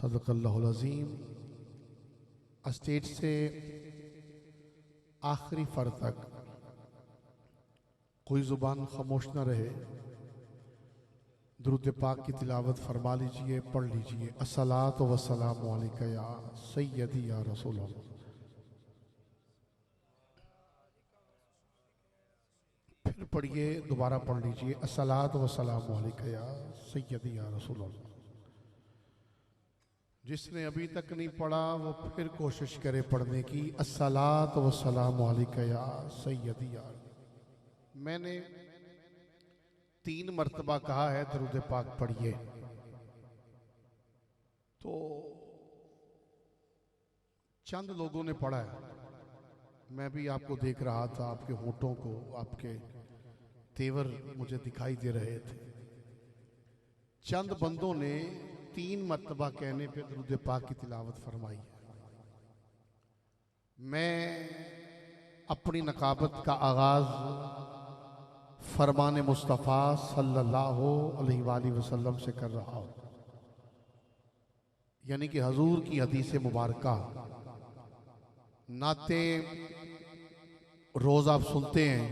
सदक़ल्लाहुल अज़ीम। Stage से आखिरी फर तक कोई ज़ुबान खामोश न रहे। दुरूद पाक की तिलावत फरमा लीजिए, पढ़ लीजिए। अस्सलातु वस्सलामु अलैका या सय्यदी या रसूल अल्लाह। फिर पढ़िए, दोबारा पढ़ लीजिए। अस्सलातु वस्सलामु अलैका या सय्यदी या रसूल अल्लाह। जिसने अभी तक नहीं पढ़ा वो फिर कोशिश करे पढ़ने की। अस्सलातु वस्सलामु अलैका या सय्यदी या। मैंने 3 मरतबा कहा है दरूद पाक पढ़िए, तो चंद लोगों ने पढ़ा है। मैं भी आपको देख रहा था, आपके होठों को, आपके तेवर मुझे दिखाई दे रहे थे। चंद बंदों ने 3 मरतबा कहने पे दरूद पाक की तिलावत फरमाई। मैं अपनी नकाबत का आगाज फरमान मुस्तफ़ा सल्लल्लाहु अलैहि वसल्लम से कर रहा हूँ, यानी कि हजूर की हदीस मुबारका। नाते रोज आप सुनते हैं।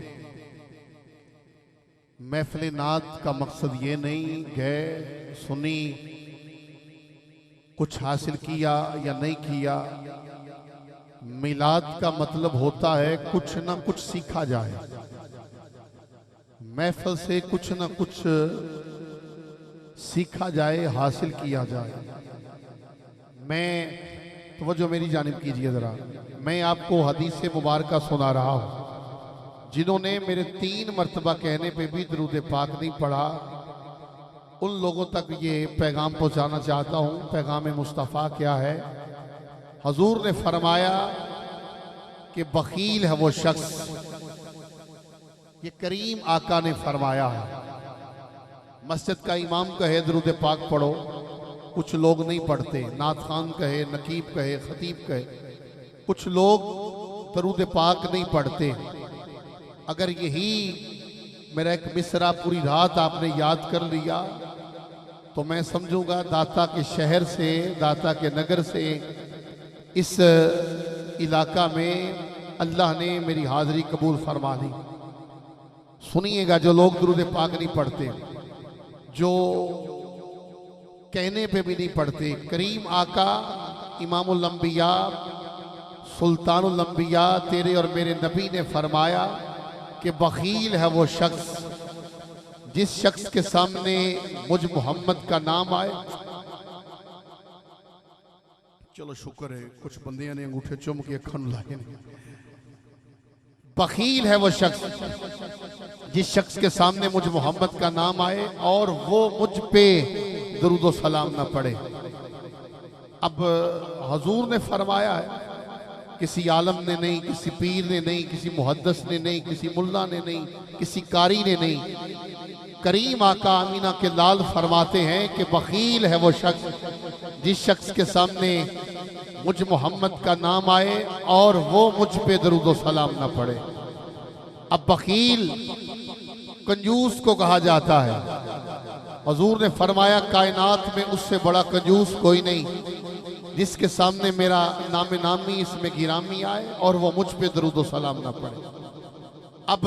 महफिल नात का मकसद ये नहीं गए सुनी, कुछ हासिल किया या नहीं किया। मिलाद का मतलब होता है कुछ ना कुछ सीखा जाए, महफिल से कुछ ना कुछ सीखा जाए, हासिल किया जाए। मैं तवज्जो मेरी जानिब कीजिए जरा। मैं आपको हदीस मुबारका सुना रहा हूं। जिन्होंने मेरे 3 मरतबा कहने पे भी दरूद पाक नहीं पढ़ा, उन लोगों तक ये पैगाम पहुंचाना चाहता हूं। पैगाम मुस्तफ़ा क्या है? हजूर ने फरमाया कि बखील है वो शख्स, ये करीम आका ने फरमाया है। मस्जिद का इमाम कहे दरूद पाक पढ़ो, कुछ लोग नहीं पढ़ते। नात खान कहे, नकीब कहे, खतीब कहे, कुछ लोग दरूद पाक नहीं पढ़ते। अगर यही मेरा एक मिसरा पूरी रात आपने याद कर लिया तो मैं समझूंगा दाता के शहर से, दाता के नगर से, इस इलाका में अल्लाह ने मेरी हाजिरी कबूल फरमा ली। सुनिएगा, जो लोग दुरूद पाक नहीं पढ़ते, जो कहने पे भी नहीं पढ़ते, करीम आका इमामुल अंबिया सुल्तानुल अंबिया तेरे और मेरे नबी ने फरमाया कि बखील है वो शख्स जिस शख्स के सामने मुझ मोहम्मद का नाम आए। चलो शुक्र है कुछ बंदियां ने अंगूठे चुम के अखन लाए नहीं। बखील है वो शख्स जिस शख्स के सामने मुझ मोहम्मद का नाम आए और वो मुझ पे दरूद सलाम ना पढ़े। अब हजूर ने फरमाया है, किसी आलम ने नहीं, किसी पीर ने नहीं, किसी मुहद्दिस ने नहीं, किसी मुल्ला ने नहीं, किसी कारी ने नहीं। करीम आका आमीना के लाल फरमाते हैं कि बखील है वो शख्स जिस शख्स के सामने मुझ मोहम्मद का नाम आए और वो मुझ पे दरूद सलाम ना पढ़े। अब बखील कंजूस को कहा जाता है। हजूर ने फरमाया कायनात में उससे बड़ा कंजूस कोई नहीं जिसके सामने मेरा नाम नामी इसमें गिरामी आए और वो मुझ पे दरूद सलाम ना पढ़े। अब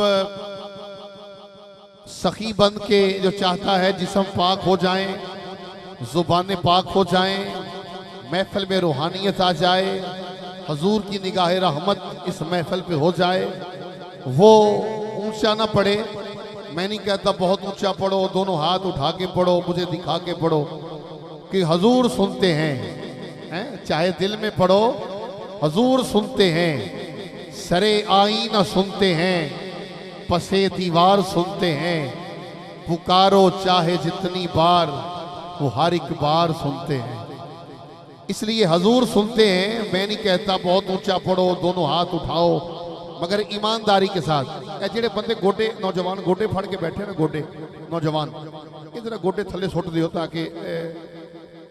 सखी बन के जो चाहता है जिस्म पाक हो जाए, जुबान पाक हो जाए, महफिल में रूहानियत आ जाए, हजूर की निगाह रहमत इस महफिल पे हो जाए, वो ऊंचा ना पढ़े। मैं नहीं कहता बहुत ऊंचा पढ़ो, दोनों हाथ उठा के पढ़ो, मुझे दिखा के पढ़ो कि हजूर सुनते हैं, चाहे दिल में पढ़ो, हजूर सुनते हैं। सरे आईना सुनते हैं, पसे दीवार सुनते हैं, पुकारो चाहे जितनी बार वो हर एक बार सुनते हैं। इसलिए हजूर सुनते हैं। मैं नहीं कहता बहुत ऊंचा पढ़ो, दोनों हाथ उठाओ, मगर ईमानदारी के साथ। जेड़े बंदे गोडे नौजवान गोडे फड़ के बैठे ना, गोडे नौजवान इधर गोडे थले सुट दियो ताकि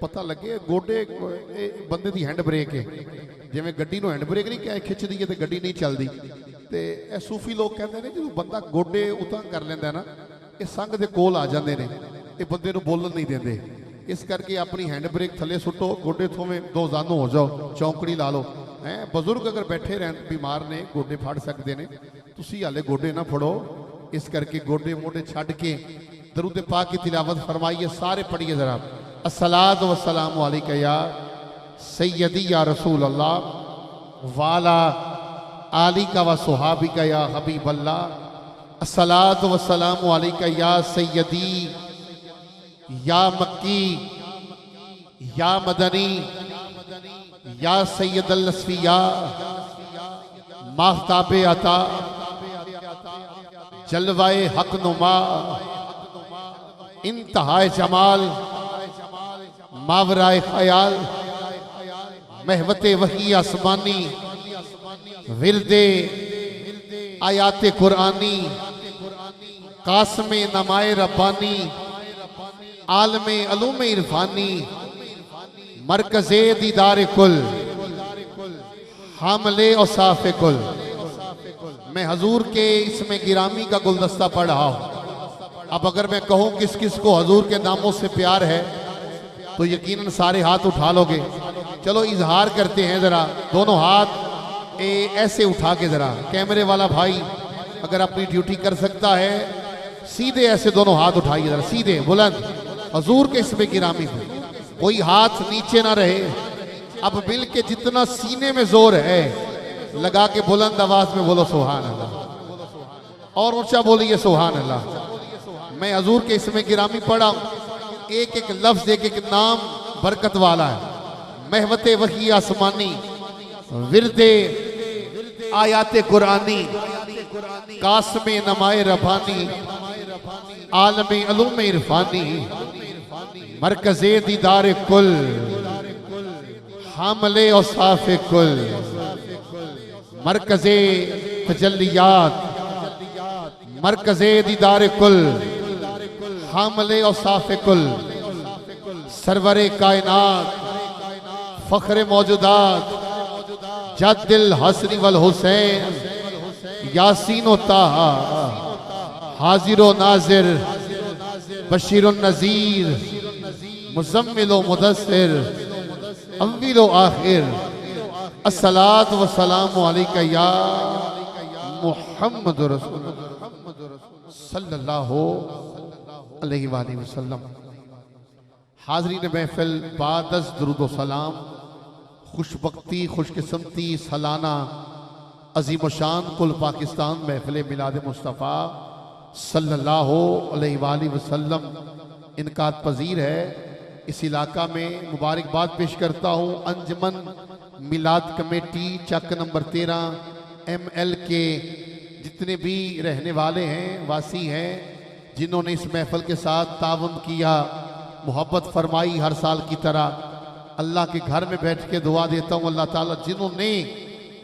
पता लगे गोडे बंदे दी हैंड ब्रेक है। जिवें गड्डी नूं हैंड ब्रेक नहीं क्या खिंच दीए तो गड्डी नहीं चलती। ते ए सूफी लोग कहते हैं जो बंदा गोडे उतां कर लेंदा ना, ये संघ दे कोल आ जाते हैं, ये बंदे नूं बोलन नहीं देंदे। इस करके अपनी हैंड ब्रेक थले सुटो, गोडे थोवे दो जानू हो जाओ, चौंकड़ी ला लो हैं। बजुर्ग अगर बैठे रहन बीमार ने गोडे फाड़ सकते ने, तुसी हाले गोडे ना फड़ो। इस करके गोडे मोडे छड़ के दरूद पाक की तिलावत फरमाइए। सारे पढ़िए जरा। अस्सलातु वस्सलामु अलैका या सय्यदी या रसूल अल्लाह वाला आली का व सुहाबी का या हबीब अल्लाह। अस्सलातु वस्सलामु अलैका या सय्यदी या मक्की या मदनी या सैयदल असफिया माहताबे अता जलवाए हक नुमा इंतहाए जमाल मावराए ख्याल महवते वही आसमानी विरदे आयाते कुरानी कासमे नमाए रब्बानी आलमे अलूमे इरफानी मरकज़े दीदार कुल हामले और साफ़े कुल। मैं हजूर के इसमें गिरामी का गुलदस्ता पढ़ रहा हूँ। अब अगर मैं कहूँ किस किस को हजूर के नामों से प्यार है तो यकीनन सारे हाथ उठा लोगे। चलो इजहार करते हैं जरा, दोनों हाथ ऐसे उठा के जरा। कैमरे वाला भाई अगर अपनी ड्यूटी कर सकता है, सीधे ऐसे दोनों हाथ उठाइए जरा, सीधे बुलंद हजूर के इसमें गिरामी हो, कोई हाथ नीचे ना रहे। अब मिल के जितना सीने में जोर है लगा के बुलंद आवाज में बोलो सुभान अल्लाह, और ऊंचा बोलिए सुभान अल्लाह। मैं हजूर के इसमें गिरामी पढ़ा, एक एक लफ्ज एक एक नाम बरकत वाला है। महवते वही आसमानी विरदे आयाते कुरानी कासमे नमाए रबानी आलमे अलूमे इरफानी मरकज़े दीदार कुल हामले और साफ़े कुल मरकज़े तजल्लियात मरकज़े दीदार कुल हामले और साफ़े कुल सरवरे कायनात फ़ख्रे मौजूदात जद्दिल हसनी वल हुसैन यासीन व ताहा हाजिर व नाजिर बशीर व नज़ीर मुज़म्मिल व मुदस्सिर अव्वल व आखिर अस्सलातु वस्सलामु अलैका या मुहम्मद रसूलुल्लाह सल्लल्लाहु अलैहि वसल्लम। हाज़रीन महफ़िल, बादस दुरूद व सलाम, खुशबख्ती खुशकिस्मती सालाना अजीम शान कुल पाकिस्तान महफ़िल मिलाद मुस्तफ़ा सल्लल्लाहु अलैहि वसल्लम इनकात पजीर है। इस इलाका में मुबारकबाद पेश करता हूँ अंजमन मिलाद कमेटी चक नंबर 13 ML के जितने भी रहने वाले हैं, वासी हैं, जिन्होंने इस महफल के साथ ताउन किया, मोहब्बत फरमाई। हर साल की तरह अल्लाह के घर में बैठ के दुआ देता हूँ अल्लाह ताला जिन्होंने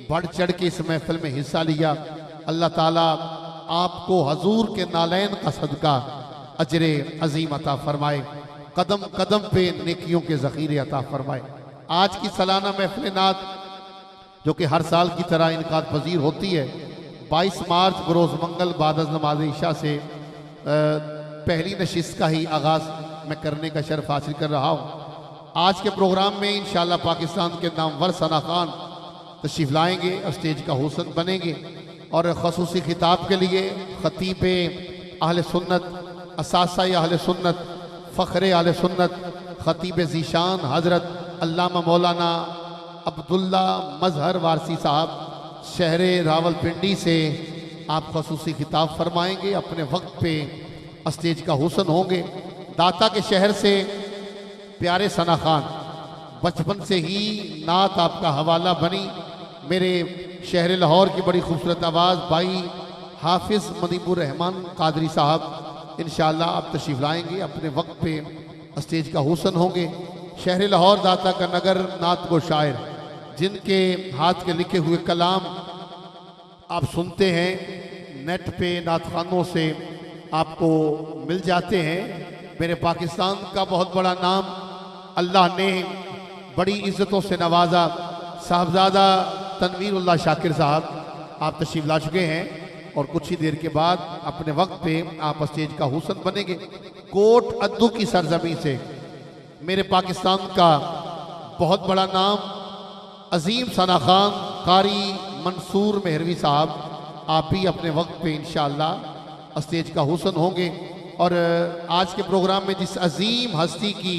बढ़ चढ़ के इस महफिल में हिस्सा लिया, अल्लाह ताला आपको हजूर के नालैन का सदका अजरे अजीम अता फरमाए, कदम कदम पे नेकियों के ज़ख़ीरे अता फरमाए। आज की सालाना महफिल नात जो कि हर साल की तरह इनकात पजीर होती है, 22 मार्च बरोज़ मंगल बादज़ नमाज इशा से पहली नशिस्त का ही आगाज़ मैं करने का शर्फ हासिल कर रहा हूँ। आज के प्रोग्राम में इंशाअल्लाह पाकिस्तान के नामवर सना खान तशरीफ़ लाएंगे, स्टेज का हुसन बनेंगे और ख़ुसूसी खिताब के लिए ख़तीब अहले सुन्नत, असासा अहले सुन्नत, फ़ख्रे अहले सुन्नत, ख़तीब ज़ीशान हज़रत अल्लामा मौलाना अब्दुल्ला मजहर वारसी साहब शहर रावलपिंडी से आप ख़ुसूसी खिताब फरमाएंगे। अपने वक्त पे स्टेज का हुसन होंगे। दाता के शहर से प्यारे सना खान, बचपन से ही नात आपका हवाला बनी। मेरे शहर लाहौर की बड़ी खूबसूरत आवाज़ भाई हाफिज़ मनीबुर रहमान कादरी साहब इंशाअल्लाह आप तशरीफ़ लाएंगे, अपने वक्त पे स्टेज का हुसन होंगे। शहर लाहौर दाता का नगर, नात गो शायर, जिनके हाथ के लिखे हुए कलाम आप सुनते हैं नेट पे, नात खानों से आपको मिल जाते हैं। मेरे पाकिस्तान का बहुत बड़ा नाम अल्लाह ने बड़ी इज़्ज़तों से नवाजा। साहबजादा तनवीरुल्लाह शाकिर साहब आप तशरीफ़ ला चुके हैं और कुछ ही देर के बाद अपने वक्त पे आप स्टेज का हुसन बनेंगे। कोट अद्दू की सरजमी से मेरे पाकिस्तान का बहुत बड़ा नाम अजीम सना खान कारी मंसूर मेहरवी साहब, आप भी अपने वक्त पे इंशाअल्लाह स्टेज का हुसन होंगे। और आज के प्रोग्राम में जिस अजीम हस्ती की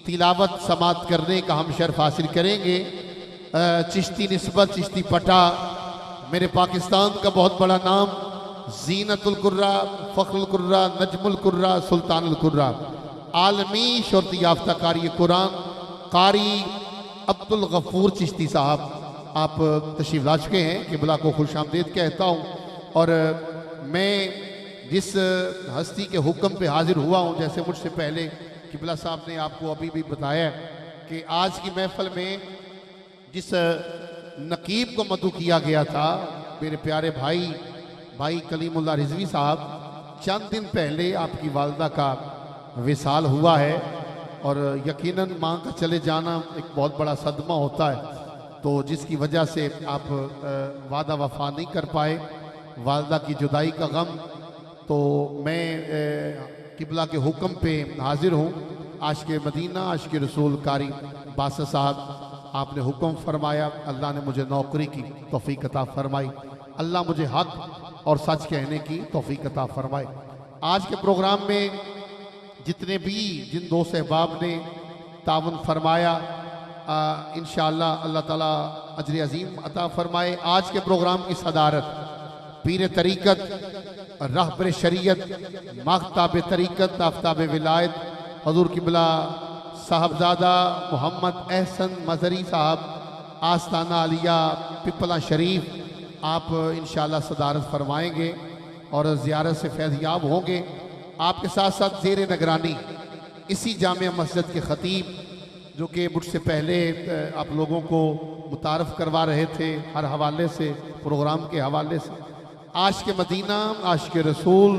तिलावत समात करने का हम शर्फ हासिल करेंगे, चिश्ती निस्बत चिश्ती पटा, मेरे पाकिस्तान का बहुत बड़ा नाम, जीनतुल कुर्रा, फ़ख्रुल कुर्रा, नजमुल कुर्रा, सुल्तानुल कुर्रा, आलमी शोहरत याफ्ता कारी कुरान कारी अब्दुल गफूर चिश्ती साहब, आप तशरीफ ला चुके हैं। किबला को खुश आमदीद कहता हूँ। और मैं जिस हस्ती के हुक्म पे हाजिर हुआ हूँ, जैसे मुझसे पहले किबला साहब ने आपको अभी भी बताया कि आज की महफिल में जिस नकीब को मदू किया गया था, मेरे प्यारे भाई कलीमुल्लाह रिजवी साहब, चंद दिन पहले आपकी वालदा का विसाल हुआ है। और यकीनन माँ का चले जाना एक बहुत बड़ा सदमा होता है, तो जिसकी वजह से आप वादा वफा नहीं कर पाए, वालदा की जुदाई का गम। तो मैं किबला के हुक्म पे हाजिर हूँ। आशिक़ मदीना आशिक़ रसूल कारी बासर साहब, आपने हुक्म फरमाया, अल्लाह ने मुझे नौकरी की तौफीक अता फरमाई, अल्लाह मुझे हक और सच कहने की तौफीक अता फरमाए। आज के प्रोग्राम में जितने भी जिन दो सहबाब ने तावन फरमाया, इंशाअल्लाह अल्लाह ताला अजर अजीम अता फरमाए। आज के प्रोग्राम की सदारत पीर तरीक़त, रहबर शरीयत, माख्ताब तरीक़त, आफ्ताब विलायत हजूर किबला साहबजादा मोहम्मद एहसन मजरी साहब, आस्ताना आलिया पिपला शरीफ, आप इंशाअल्लाह सदारत फरमाएंगे और ज़ियारत से फैज़याब होंगे। आपके साथ साथ ज़ेर निगरानी इसी जामिया मस्जिद के ख़तीब, जो कि मुझसे पहले आप लोगों को मुतारफ़ करवा रहे थे हर हवाले से, प्रोग्राम के हवाले से, आशिक़ मदीना आशिक़ रसूल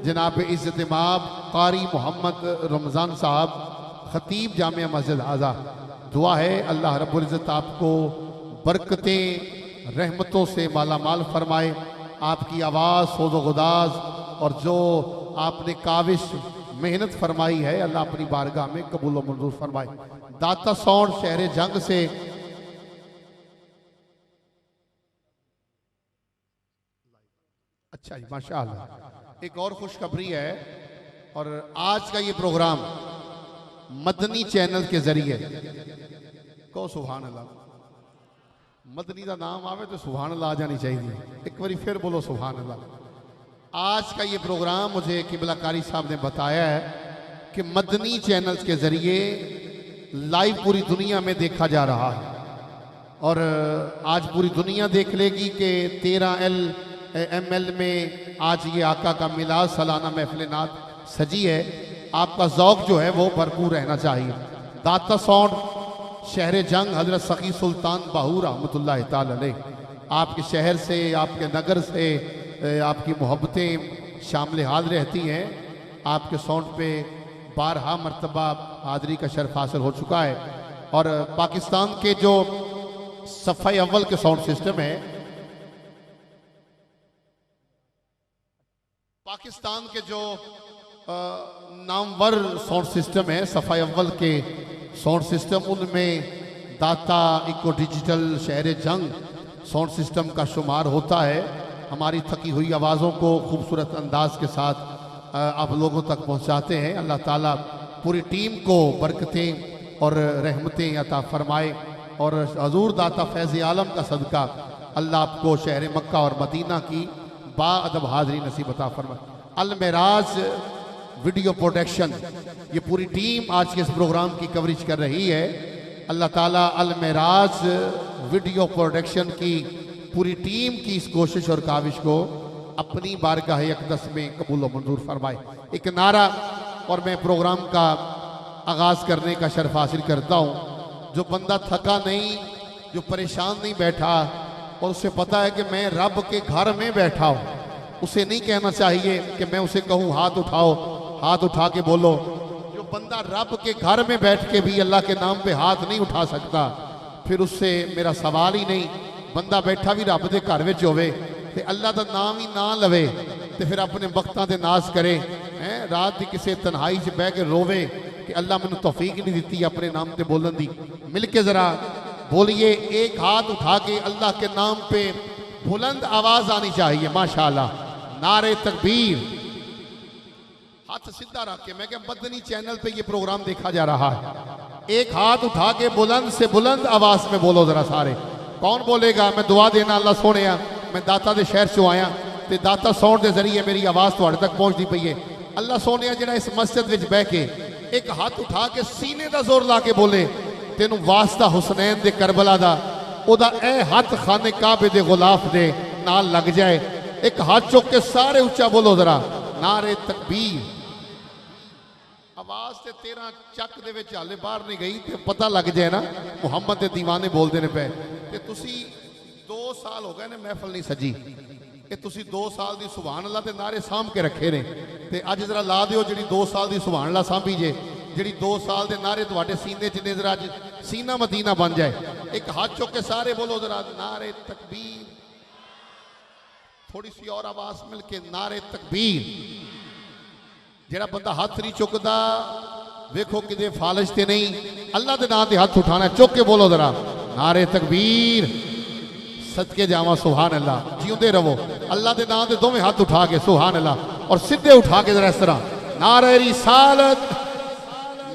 जनाब इज़्ज़त माब कारी मोहम्मद रमज़ान साहब, ख़तीब जामिया मस्जिद आज़ा। दुआ है अल्लाह रब्बुल इज़्ज़त आपको बरकतें रहमतों से माला माल फरमाए, आपकी आवाज़ सोज़ो गुदाज और जो आपने काविश मेहनत फरमाई है, अल्लाह अपनी बारगाह में कबूल व मंजूर फरमाए। दाता साउंड शहर जंग से अच्छा जी, माशाअल्लाह। एक और खुशखबरी है, और आज का ये प्रोग्राम मदनी चैनल के जरिए, को सुभान अल्लाह, मदनी का नाम आवे तो सुभान अल्लाह आ जानी चाहिए। एक बारी फिर बोलो सुभान अल्लाह। आज का ये प्रोग्राम मुझे किबला कारी साहब ने बताया है कि मदनी चैनल के जरिए लाइव पूरी दुनिया में देखा जा रहा है। और आज पूरी दुनिया देख लेगी कि 13 में आज ये आका का मिलाद सालाना महफिल नात सजी है। आपका ज़ौक़ जो है वो भरपूर रहना चाहिए। दाता साउंड शहर जंग हज़रत सखी सुल्तान बाहू रहमतुल्लाह ताला अलैह, आपके शहर से, आपके नगर से आपकी मोहब्बतें शामिल हाल रहती हैं। आपके साउंड पे 12 मरतबा हाज़री का शर्फ हासिल हो चुका है। और पाकिस्तान के जो सफ़े अव्वल के साउंड सिस्टम है, पाकिस्तान के जो नामवर साउंड सिस्टम है, सफ़ा अव्वल के साउंड सिस्टम, उनमें दाता इको डिजिटल शहर जंग साउंड सिस्टम का शुमार होता है। हमारी थकी हुई आवाज़ों को खूबसूरत अंदाज के साथ आप लोगों तक पहुंचाते हैं। अल्लाह ताला पूरी टीम को बरकतें और रहमतें अता फरमाए। और हजूर दाता फैज़ आलम का सदका अल्लाह आपको शहर मक्का और मदीना की बाअदब हाज़री नसीब अता फरमाए। अल मेराज वीडियो प्रोडक्शन, ये पूरी टीम आज के इस प्रोग्राम की कवरेज कर रही है। अल्लाह ताला अल मेराज वीडियो प्रोडक्शन की पूरी टीम की इस कोशिश और काविश को अपनी बारगाह अक़दस में कबूल व मंजूर फरमाए। एक नारा और मैं प्रोग्राम का आगाज़ करने का शर्फ हासिल करता हूँ। जो बंदा थका नहीं, जो परेशान नहीं बैठा और उसे पता है कि मैं रब के घर में बैठा हूँ, उसे नहीं कहना चाहिए कि मैं उसे कहूँ हाथ उठाओ, हाथ उठा के बोलो। जो बंदा रब के घर में बैठ के भी अल्लाह के नाम पे हाथ नहीं उठा सकता, फिर उससे मेरा सवाल ही नहीं। बंदा बैठा भी रब के घर में होवे ते अल्लाह का नाम ही ना लवे ते फिर अपने वक्तां दे नाज करे, हैं रात की किसी तन्हाई च बह के रोवे कि अल्लाह मैंने तौफीक नहीं दी अपने नाम पे बोलन दी। मिलके जरा बोलिए, एक हाथ उठा के अल्लाह के नाम पे बुलंद आवाज आनी चाहिए। माशाअल्लाह, नारे तकबीर। हाथ सीधा रख के, मैं क्या मदनी चैनल पे ये प्रोग्राम देखा जा रहा है। एक हाथ उठा के बुलंद से बुलंद आवाज में बोलो जरा सारे। कौन बोलेगा? मैं दुआ देना अल्लाह सोने, मैं दाता दे शहर चो आया ते दाता साउंड के जरिए मेरी आवाज़ तुहाडे तक पहुँचती पई है। अल्लाह सोने जिहड़ा इस मस्जिद विच बह के एक हाथ उठा के सीने का जोर ला के बोले, तेनू वास्ता हुसनैन दे करबला दा ओदा ए हाथ खाने काबे दे गुलाफ दे नाल लग जाए। एक हाथ चुक के सारे उच्चा बोलो जरा, नारे तकबीर। आवाज ते तेरा चक दे विच हाले बाहर नहीं गई ते पता लग जाए ना मुहम्मद दे दीवाने बोलते ने पे। ते तुसी 2 साल हो गए ने महफल नहीं सजी, कि तुसी 2 साल दी सुभान अल्लाह ते नारे साम के रखे ने। ते अज जरा ला दियो जिहड़ी 2 साल दी सुभान अल्लाह सामी जे, जिहड़ी 2 साल दे नारे तुहाडे सीने च ने, जरा अज सीना मदीना बन जाए। एक हाथ चुक के सारे बोलो जरा, नारे तकबीर। थोड़ी सी और आवाज मिलके, नारे तकबीर। जेड़ा बंदा हाथ नहीं चुकता वेखो किते फालिश ते नहीं, अल्लाह के नाम से हाथ उठाना, चुक के बोलो जरा, नारे तकबीर। सदके जावा, सुभान अल्लाह। जिਉਂਦੇ रहो। अल्लाह के नाम से दोवें हाथ उठा के सुभान अल्लाह, और सीधे उठा के जरा इस तरह, नारे रिसालत,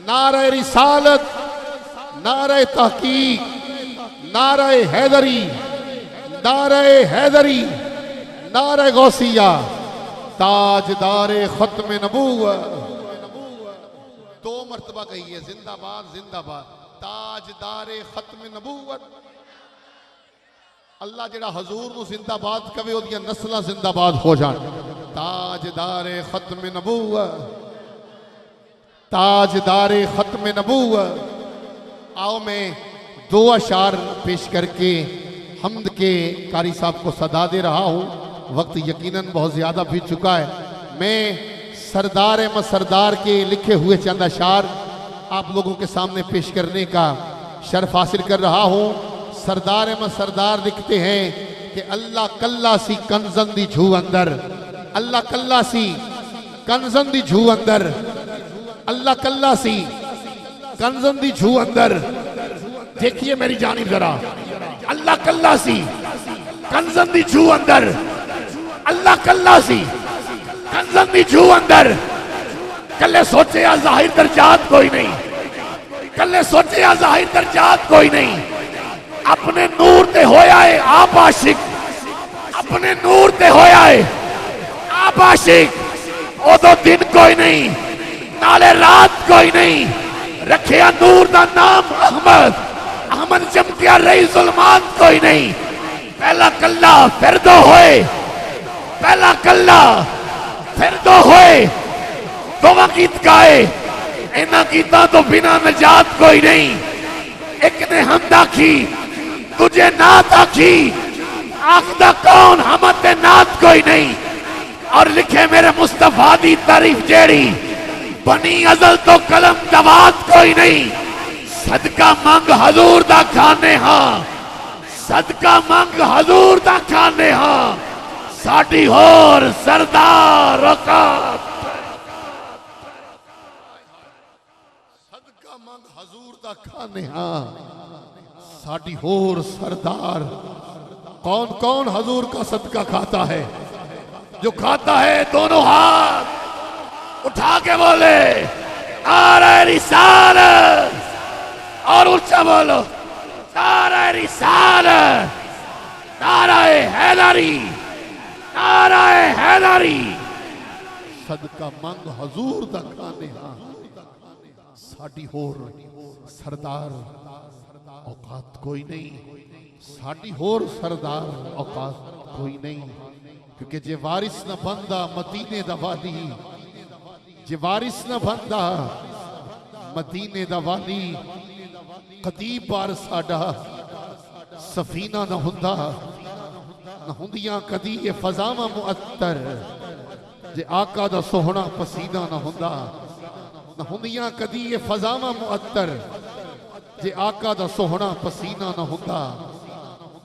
नारे रिसालत, नारे तहकीक, नारे हैदरी, नारे हैदरी, नारे गौसिया, ताजदारे खत्म नबूवत। 2 मरतबा कही है, जिंदाबाद जिंदाबाद, ताजदारे खत्म नबूवत। अल्लाह जेड़ा हजूर नू जिंदाबाद कवे, ओदियां नस्लां जिंदाबाद हो जान। ताजदारे खत्म नबूवत, ताजदारे खत्म नबूवत। आओ मैं 2 अशार पेश करके हम्द के कारी साहब को सदा दे रहा हूँ। वक्त यकीनन बहुत ज़्यादा बीत चुका है। मैं सरदार अहमद सरदार के लिखे हुए चंद अशार आप लोगों के सामने पेश करने का शर्फ हासिल कर रहा हूँ। सरदार अहमद सरदार लिखते हैं कि अल्लाह कल्ला सी कंजन दी झू अंदर, अल्लाह कल्ला सी कंजन दी झू अंदर, अल्लाह कल्ला सी कंजन दी झू अंदर। देखिए मेरी जानिब जरा, अल्लाह कल्ला सी कंजन दी झू अंदर, अल्लाह कल्ला सी कंजन दी झू अंदर। कल्ले सोचे या जाहिर दर्जात कोई नहीं, कल्ले सोचे या जाहिर दर्जात कोई नहीं। अपने नूर ते होया है आप आशिक, अपने नूर ते होया है आप आशिक। उदो दिन कोई नहीं, नाले रात कोई नहीं, रखिया नूर दा नाम अहमद, अहमद चमकिया रही जुल्मात कोई नहीं। पहला कल्ला फिर 2 होए, पहला कल्ला फिर 2 होए। 2 गीत गाए, इन्हां गीतां तो बिना निजात कोई नहीं। एक ने हमद आखी, तुझे नात आखी, आखदा कौन हमद ते नात कोई नहीं। और लिखे मेरे मुस्तफा दी तारीफ जेड़ी, बनी अजल तो कलम दवात कोई नहीं। सदका मंग हजूर दा खाने हाँ, सदका मंग हजूर दा खाने हाँ। साडी होर सरदार औकात, सदका मंग हजूर दा खाने हाँ, साडी होर सरदार। कौन कौन हजूर का सदका खाता है? जो खाता है दोनों हाथ उठा के बोले, नारे रिसालत, और ऊंचा बोलो, नारे रिसालत, नारे हैदरी, नारे हैदरी। सदका मंग हजूर दा खाने हाँ, साडी होर सरदार औकात कोई नहीं, साडी होर सरदार औकात कोई नहीं। क्योंकि जे वारिस न बंदा मदीने दा वाली, जे वारिस न बंदा मदीने दा वाली, कदी बार साडा सफीना न हुंदा, न हुंदियां कदी ये फजावा मुअत्तर। जे आका दा सोहना पसीना न हुंदा, न हुंदियां कदी ये फजावा मुअत्तर। जे आका दा सोहना पसीना न हुंदा,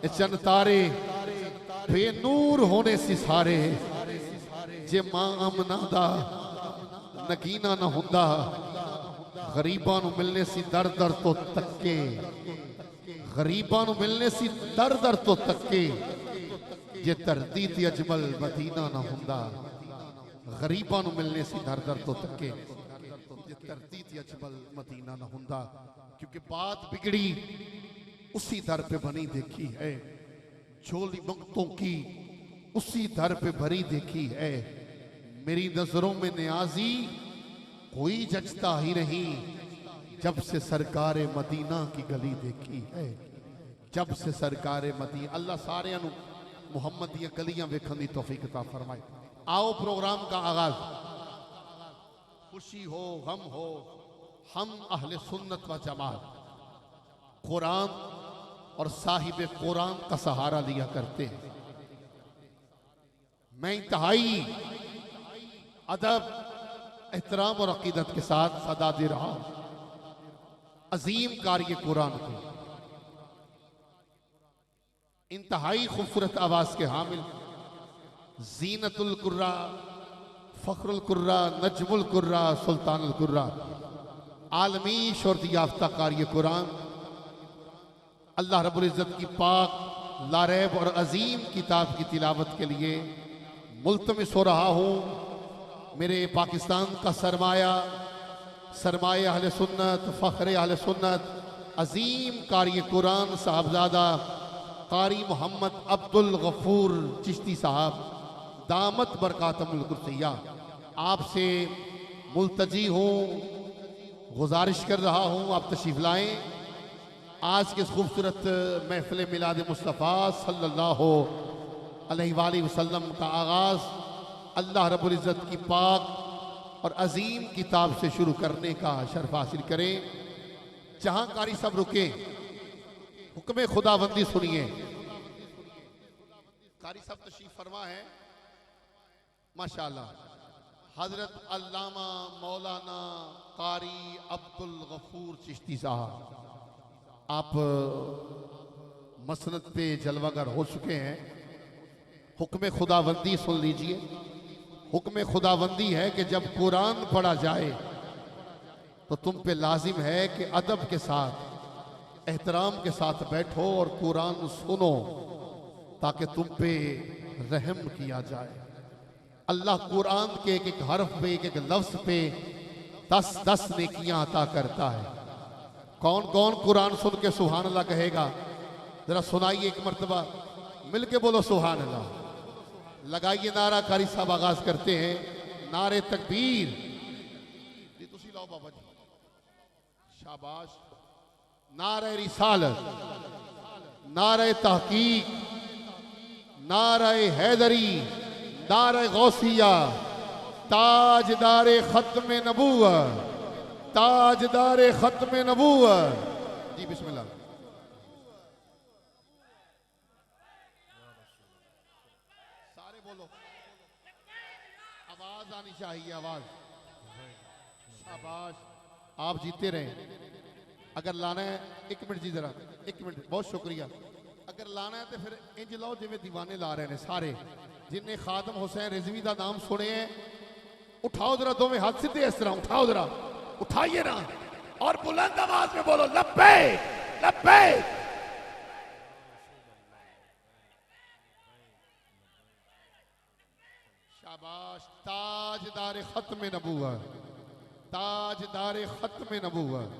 ए चंद तारे बेनूर होने सी सारे। जे मां अमना दा नगीना न हुंदा, गरीबां नूं मिलने सी दर दर तो तक्के, गरीबां नूं मिलने सी दर दर तो तक्के, जे धरती ते अजमल मदीना ना हुंदा। गरीबां नूं मिलने सी दर दर तो तक्के, जे धरती ते अजमल मदीना ना हुंदा। क्योंकि बात बिगड़ी उसी दर पे बनी देखी है, झोली मंगतों की उसी दर पे भरी देखी है। मेरी नजरों में नियाजी कोई जचता ही नहीं, जब से सरकार मदीना की गली देखी है। जब से सरकार मदीना, अल्लाह सारे मुहम्मद दी गलियां वेखण दी तौफीक अता फरमाए। आओ प्रोग्राम का आगाज। खुशी हो गम हो, हम अहले सुन्नत व जमात कुरान और साहिब कुरान का सहारा लिया करते हैं। मैं इंतहाई अदब, एहतराम और अकीदत के साथ सदा दे रहा हूं अजीम कार्य कुरान को। इंतहाई खूबसूरत आवाज के हामिल, जीनतुल कुर्रा, फखरुल कुर्रा, नजमुल कुर्रा, सुल्तानुल कुर्रा, आलमी शोहरत याफ्ता कार्य कुरान, अल्लाह रब्बुल इज्जत की पाक लारैब और अजीम किताब की तिलावत के लिए मुल्तमिस हो रहा हूँ। मेरे पाकिस्तान का सरमाया, सरमाया अहले सुन्नत, फ़ख्र अहले सुन्नत, अजीम कारी कुरान साहबजादा कारी मोहम्मद अब्दुल गफूर चिश्ती साहब दामत बरकातमुल कुर्सिया, आपसे मुल्तजी हूँ, गुजारिश कर रहा हूँ आप तशरीफ़ लाएँ। आज के इस खूबसूरत महफ़िल मिलाद मुस्तफ़ा सल्लल्लाहु अलैहि वसल्लम का आगाज़ अल्लाह रब्बुल इज़्ज़त की पाक और अजीम किताब से शुरू करने का शर्फ हासिल करें। जहां कारी सब रुके, हुक्म खुदाबंदी सुनिए। कारी साहब तशरीफ फरमा है माशाअल्लाह, हजरत अल्लामा मौलाना कारी अब्दुल गफूर चिश्ती साहब, आप मसनद पे जलवागर हो चुके हैं। हुक्म खुदाबंदी सुन लीजिए। हुक्म खुदाबंदी है कि जब कुरान पढ़ा जाए तो तुम पे लाजिम है कि अदब के साथ, एहतराम के साथ बैठो और कुरान सुनो, ताकि तुम पे रहम किया जाए। अल्लाह कुरान के एक एक हर्फ पे, एक एक लफ्ज पे 10-10 नेकियां अता करता है। कौन कौन कुरान सुन के सुभान अल्लाह कहेगा? जरा सुनाइए एक मर्तबा, मिलके बोलो सुभान अल्लाह। लगाइए नारा। कारी साहब आगाज करते हैं, नारे तकबीर। तुसी लाओ बाबा जी, शाबाश। नारे रिसालत, नारे तहकीक, नारे हैदरी, नारे गौसिया, ताजदारे खत्म नबूवत, ताजदारे खत्म नबूवत। जी बिस्मिल्लाह। सारे बोलो, आवाज आनी चाहिए, आवाज। शाबाश, आप जीते रहे। अगर लाना है, एक मिनट जी, जरा एक मिनट, बहुत शुक्रिया। अगर लाना है तो फिर इंज लाओ जिवें दीवाने ला रहे हैं सारे। जिन्हें खादम हुसैन रिजवी का नाम सुने हैं, उठाओ जरा दोवें हाथ सीधे इस तरह उठाओ, जरा उठाइए ना, और बुलंद आवाज में बोलो लब्बैक लब्बैक। शाबाश। ताजदार खत्म नबूवत, ताजदार खत्म नबूवत।